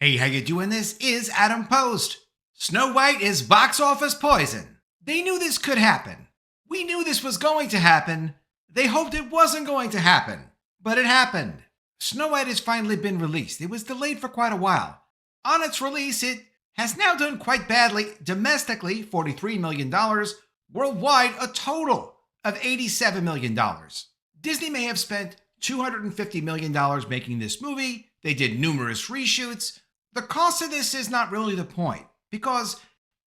Hey, how you doing? This is Adam Post. Snow White is box office poison. They knew this could happen. We knew this was going to happen. They hoped it wasn't going to happen, but it happened. Snow White has finally been released. It was delayed for quite a while. On its release, it has now done quite badly. Domestically, $43 million. Worldwide, a total of $87 million. Disney may have spent $250 million making this movie. They did numerous reshoots. The cost of this is not really the point, because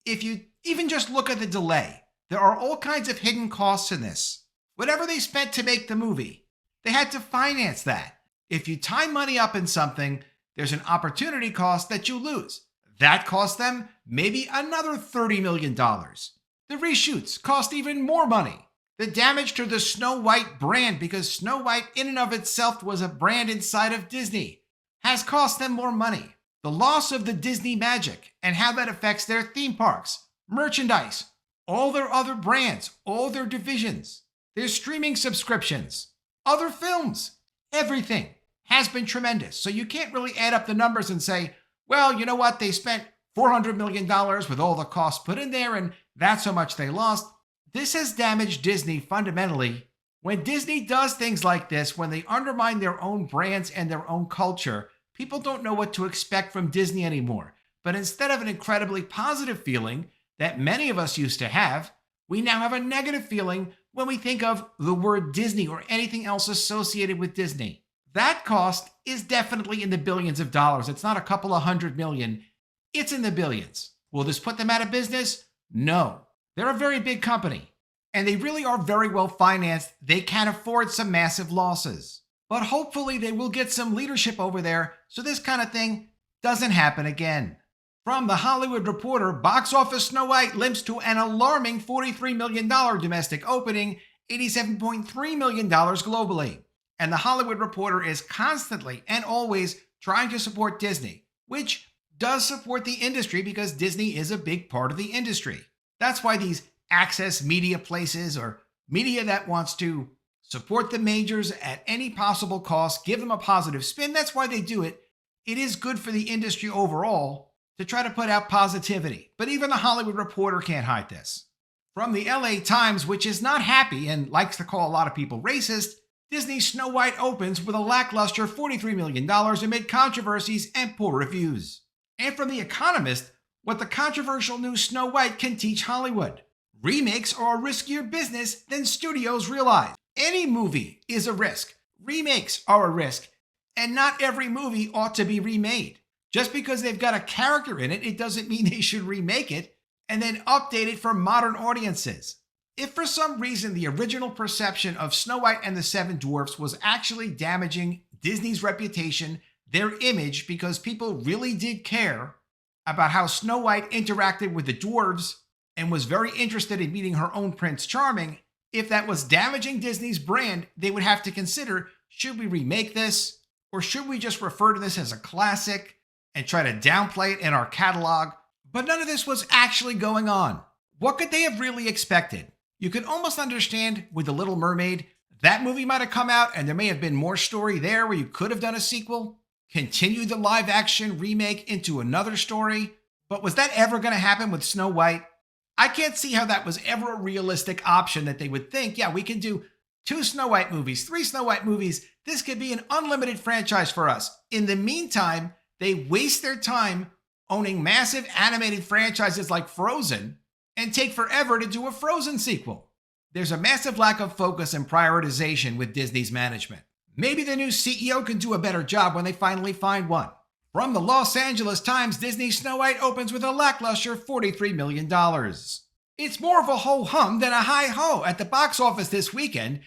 if you even just look at the delay, there are all kinds of hidden costs in this. Whatever they spent to make the movie, they had to finance that. If you tie money up in something, there's an opportunity cost that you lose. That cost them maybe another $30 million. The reshoots cost even more money. The damage to the Snow White brand, because Snow White in and of itself was a brand inside of Disney, has cost them more money. The loss of the Disney magic and how that affects their theme parks, merchandise, all their other brands, all their divisions, their streaming subscriptions, other films, everything has been tremendous. So you can't really add up the numbers and say, well, you know what? They spent $400 million with all the costs put in there, and that's how much they lost. This has damaged Disney fundamentally. When Disney does things like this, when they undermine their own brands and their own culture, people don't know what to expect from Disney anymore. But instead of an incredibly positive feeling that many of us used to have, we now have a negative feeling when we think of the word Disney or anything else associated with Disney. That cost is definitely in the billions of dollars. It's not a couple of $100 million. It's in the billions. Will this put them out of business? No. They're a very big company, and they really are very well financed. They can afford some massive losses. But hopefully they will get some leadership over there so this kind of thing doesn't happen again. From The Hollywood Reporter, box office Snow White limps to an alarming $43 million domestic opening, $87.3 million globally. And The Hollywood Reporter is constantly and always trying to support Disney, which does support the industry because Disney is a big part of the industry. That's why these access media places or media that wants to support the majors at any possible cost, give them a positive spin. That's why they do it. It is good for the industry overall to try to put out positivity. But even The Hollywood Reporter can't hide this. From the LA Times, which is not happy and likes to call a lot of people racist, Disney's Snow White opens with a lackluster $43 million amid controversies and poor reviews. And from The Economist, what the controversial new Snow White can teach Hollywood. Remakes are a riskier business than studios realize. Any movie is a risk. Remakes are a risk. And not every movie ought to be remade. Just because they've got a character in it, it doesn't mean they should remake it and then update it for modern audiences. If for some reason the original perception of Snow White and the Seven Dwarfs was actually damaging Disney's reputation, their image, because people really did care about how Snow White interacted with the dwarves and was very interested in meeting her own Prince Charming, if that was damaging Disney's brand, they would have to consider, should we remake this? Or should we just refer to this as a classic and try to downplay it in our catalog? But none of this was actually going on. What could they have really expected? You could almost understand with The Little Mermaid, that movie might have come out and there may have been more story there where you could have done a sequel, continue the live action remake into another story. But was that ever going to happen with Snow White? I can't see how that was ever a realistic option that they would think, yeah, we can do 2 Snow White movies, 3 Snow White movies. This could be an unlimited franchise for us. In the meantime, they waste their time owning massive animated franchises like Frozen and take forever to do a Frozen sequel. There's a massive lack of focus and prioritization with Disney's management. Maybe the new CEO can do a better job when they finally find one. From the Los Angeles Times, Disney's Snow White opens with a lackluster $43 million. It's more of a ho-hum than a hi-ho at the box office this weekend,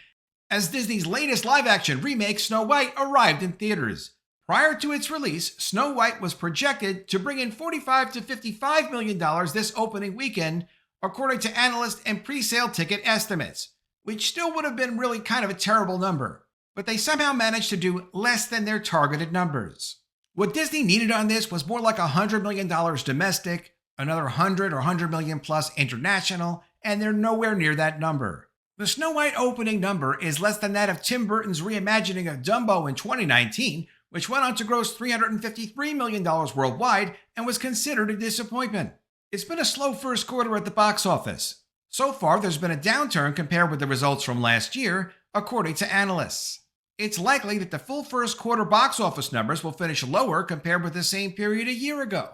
as Disney's latest live-action remake, Snow White, arrived in theaters. Prior to its release, Snow White was projected to bring in $45 to $55 million this opening weekend, according to analyst and pre-sale ticket estimates, which still would have been really kind of a terrible number. But they somehow managed to do less than their targeted numbers. What Disney needed on this was more like $100 million domestic, another 100 or 100 million plus international, and they're nowhere near that number. The Snow White opening number is less than that of Tim Burton's reimagining of Dumbo in 2019, which went on to gross $353 million worldwide and was considered a disappointment. It's been a slow first quarter at the box office. So far, there's been a downturn compared with the results from last year, according to analysts. It's likely that the full first quarter box office numbers will finish lower compared with the same period a year ago.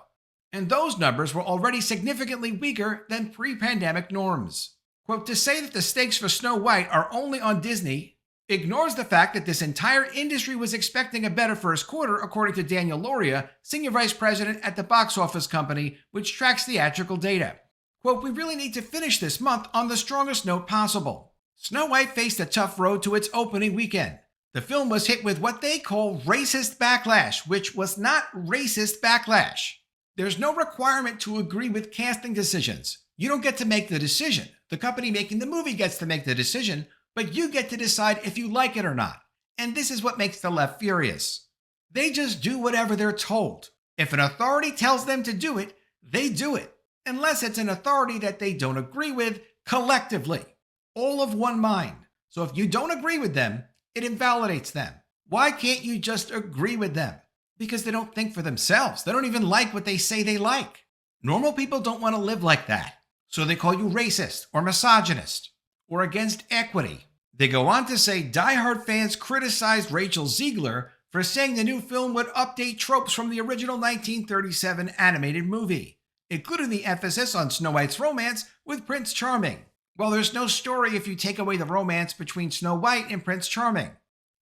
And those numbers were already significantly weaker than pre-pandemic norms. Quote, to say that the stakes for Snow White are only on Disney ignores the fact that this entire industry was expecting a better first quarter, according to Daniel Loria, Senior Vice President at the box office company, which tracks theatrical data. Quote, we really need to finish this month on the strongest note possible. Snow White faced a tough road to its opening weekend. The film was hit with what they call racist backlash, which was not racist backlash. There's no requirement to agree with casting decisions. You don't get to make the decision. The company making the movie gets to make the decision, but you get to decide if you like it or not. And this is what makes the left furious. They just do whatever they're told. If an authority tells them to do it, they do it. Unless it's an authority that they don't agree with collectively. All of one mind. So if you don't agree with them, it invalidates them. Why can't you just agree with them? Because they don't think for themselves. They don't even like what they say they like. Normal people don't want to live like that. So they call you racist or misogynist or against equity. They go on to say diehard fans criticized Rachel Ziegler for saying the new film would update tropes from the original 1937 animated movie, including the emphasis on Snow White's romance with Prince Charming. Well, there's no story if you take away the romance between Snow White and Prince Charming.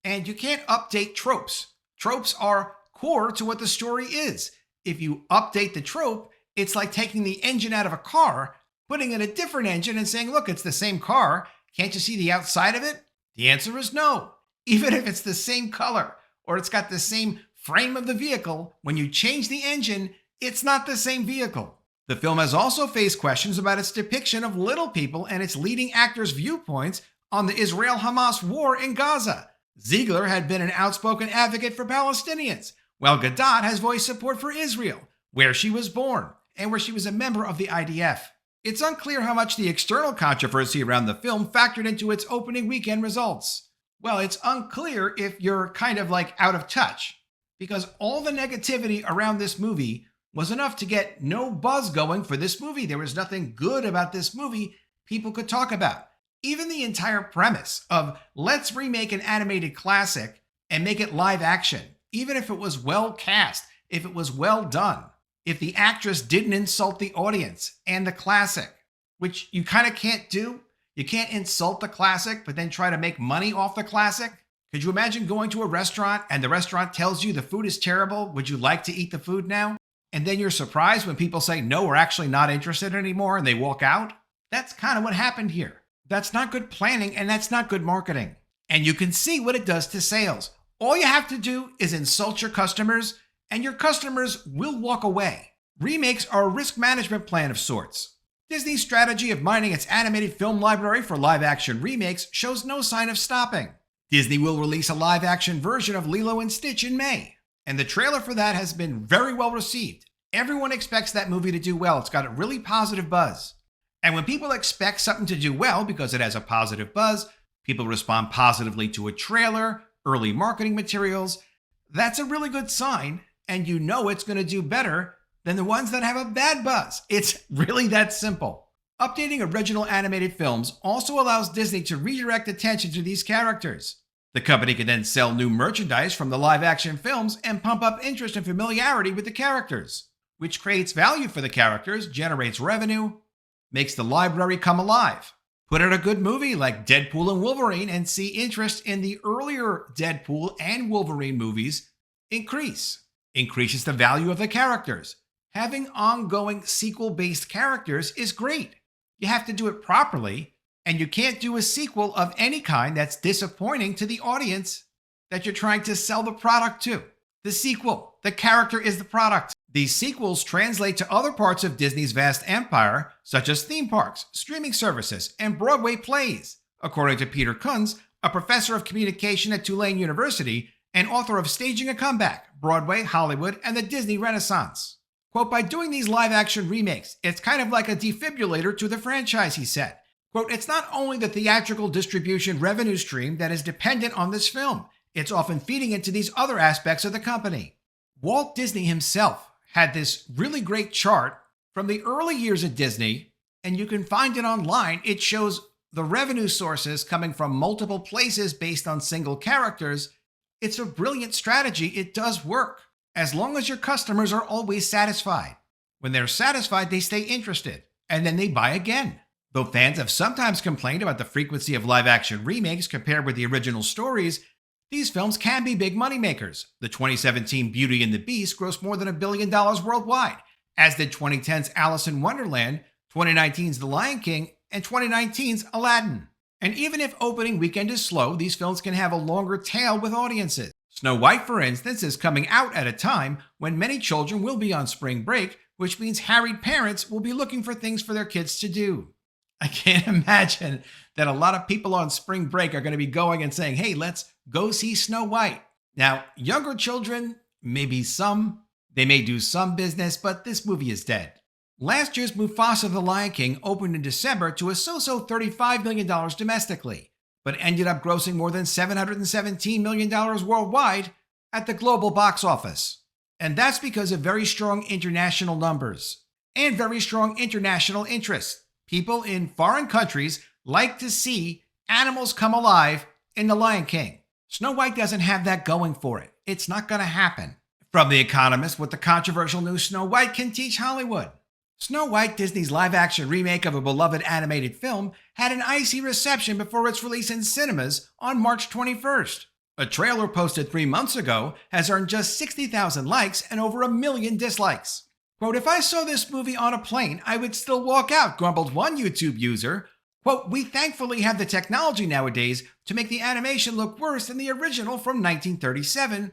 And you can't update tropes. Tropes are core to what the story is. If you update the trope, it's like taking the engine out of a car, putting in a different engine and saying, look, it's the same car. Can't you see the outside of it? The answer is no. Even if it's the same color or it's got the same frame of the vehicle, when you change the engine, it's not the same vehicle. The film has also faced questions about its depiction of little people and its leading actors' viewpoints on the Israel-Hamas war in Gaza. Ziegler had been an outspoken advocate for Palestinians, while Gadot has voiced support for Israel, where she was born and where she was a member of the IDF. It's unclear how much the external controversy around the film factored into its opening weekend results. Well, it's unclear if you're kind of like out of touch, because all the negativity around this movie was enough to get no buzz going for this movie. There was nothing good about this movie people could talk about. Even the entire premise of let's remake an animated classic and make it live action, even if it was well cast, if it was well done, if the actress didn't insult the audience and the classic, which you kind of can't do. You can't insult the classic, but then try to make money off the classic. Could you imagine going to a restaurant and the restaurant tells you the food is terrible? Would you like to eat the food now? And then you're surprised when people say, no, we're actually not interested anymore, and they walk out? That's kind of what happened here. That's not good planning, and that's not good marketing. And you can see what it does to sales. All you have to do is insult your customers, and your customers will walk away. Remakes are a risk management plan of sorts. Disney's strategy of mining its animated film library for live-action remakes shows no sign of stopping. Disney will release a live-action version of Lilo and Stitch in May, and the trailer for that has been very well received. Everyone expects that movie to do well. It's got a really positive buzz. And when people expect something to do well because it has a positive buzz, people respond positively to a trailer, early marketing materials. That's a really good sign, and you know it's going to do better than the ones that have a bad buzz. It's really that simple. Updating original animated films also allows Disney to redirect attention to these characters. The company can then sell new merchandise from the live-action films and pump up interest and familiarity with the characters, which creates value for the characters, generates revenue, makes the library come alive. Put out a good movie like Deadpool and Wolverine and see interest in the earlier Deadpool and Wolverine movies increase. Increases the value of the characters. Having ongoing sequel-based characters is great. You have to do it properly, and you can't do a sequel of any kind that's disappointing to the audience that you're trying to sell the product to. The sequel, the character is the product. These sequels translate to other parts of Disney's vast empire, such as theme parks, streaming services, and Broadway plays, according to Peter Kunz, a professor of communication at Tulane University and author of Staging a Comeback, Broadway, Hollywood, and the Disney Renaissance. Quote, by doing these live-action remakes, it's kind of like a defibrillator to the franchise, he said. Quote, it's not only the theatrical distribution revenue stream that is dependent on this film. It's often feeding into these other aspects of the company. Walt Disney himself had this really great chart from the early years of Disney, and you can find it online. It shows the revenue sources coming from multiple places based on single characters. It's a brilliant strategy. It does work, as long as your customers are always satisfied. When they're satisfied, they stay interested, and then they buy again. Though fans have sometimes complained about the frequency of live-action remakes compared with the original stories, these films can be big moneymakers. The 2017 Beauty and the Beast grossed more than $1 billion worldwide, as did 2010's Alice in Wonderland, 2019's The Lion King, and 2019's Aladdin. And even if opening weekend is slow, these films can have a longer tail with audiences. Snow White, for instance, is coming out at a time when many children will be on spring break, which means harried parents will be looking for things for their kids to do. I can't imagine that a lot of people on spring break are going to be going and saying, hey, let's go see Snow White. Now, younger children, maybe some, they may do some business, but this movie is dead. Last year's Mufasa The Lion King opened in December to a so-so $35 million domestically, but ended up grossing more than $717 million worldwide at the global box office. And that's because of very strong international numbers and very strong international interest. People in foreign countries like to see animals come alive in The Lion King. Snow White doesn't have that going for it. It's not going to happen. From The Economist, what the controversial new Snow White can teach Hollywood. Snow White, Disney's live-action remake of a beloved animated film, had an icy reception before its release in cinemas on March 21st. A trailer posted 3 months ago has earned just 60,000 likes and over 1 million dislikes. Quote, if I saw this movie on a plane, I would still walk out, grumbled one YouTube user. Quote, we thankfully have the technology nowadays to make the animation look worse than the original from 1937,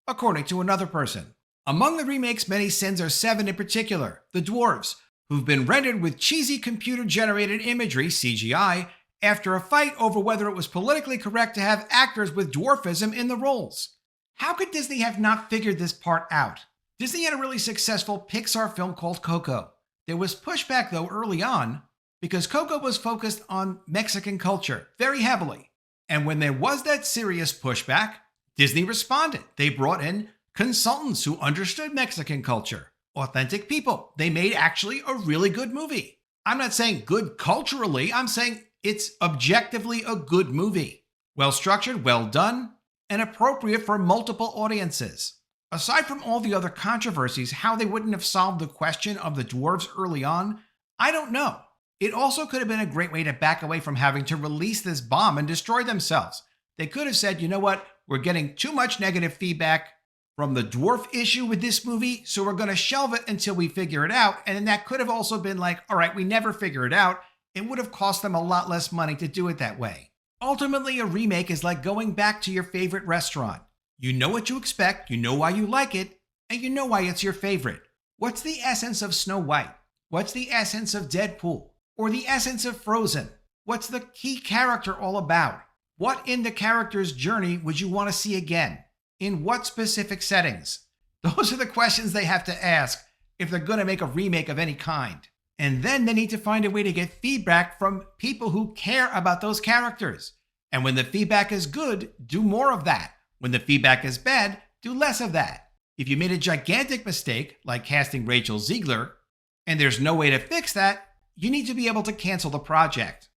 according to another person. Among the remake's many sins are 7 in particular, the dwarves, who've been rendered with cheesy computer-generated imagery, CGI, after a fight over whether it was politically correct to have actors with dwarfism in the roles. How could Disney have not figured this part out? Disney had a really successful Pixar film called Coco. There was pushback, though, early on, because Coco was focused on Mexican culture very heavily. And when there was that serious pushback, Disney responded. They brought in consultants who understood Mexican culture, authentic people. They made actually a really good movie. I'm not saying good culturally, I'm saying it's objectively a good movie. Well structured, well done, and appropriate for multiple audiences. Aside from all the other controversies, how they wouldn't have solved the question of the dwarves early on, I don't know. It also could have been a great way to back away from having to release this bomb and destroy themselves. They could have said, you know what, we're getting too much negative feedback from the dwarf issue with this movie, so we're going to shelve it until we figure it out. And then that could have also been like, all right, we never figure it out. It would have cost them a lot less money to do it that way. Ultimately, a remake is like going back to your favorite restaurant. You know what you expect, you know why you like it, and you know why it's your favorite. What's the essence of Snow White? What's the essence of Deadpool? Or the essence of Frozen? What's the key character all about? What in the character's journey would you want to see again? In what specific settings? Those are the questions they have to ask if they're going to make a remake of any kind. And then they need to find a way to get feedback from people who care about those characters. And when the feedback is good, do more of that. When the feedback is bad, do less of that. If you made a gigantic mistake, like casting Rachel Ziegler, and there's no way to fix that, you need to be able to cancel the project.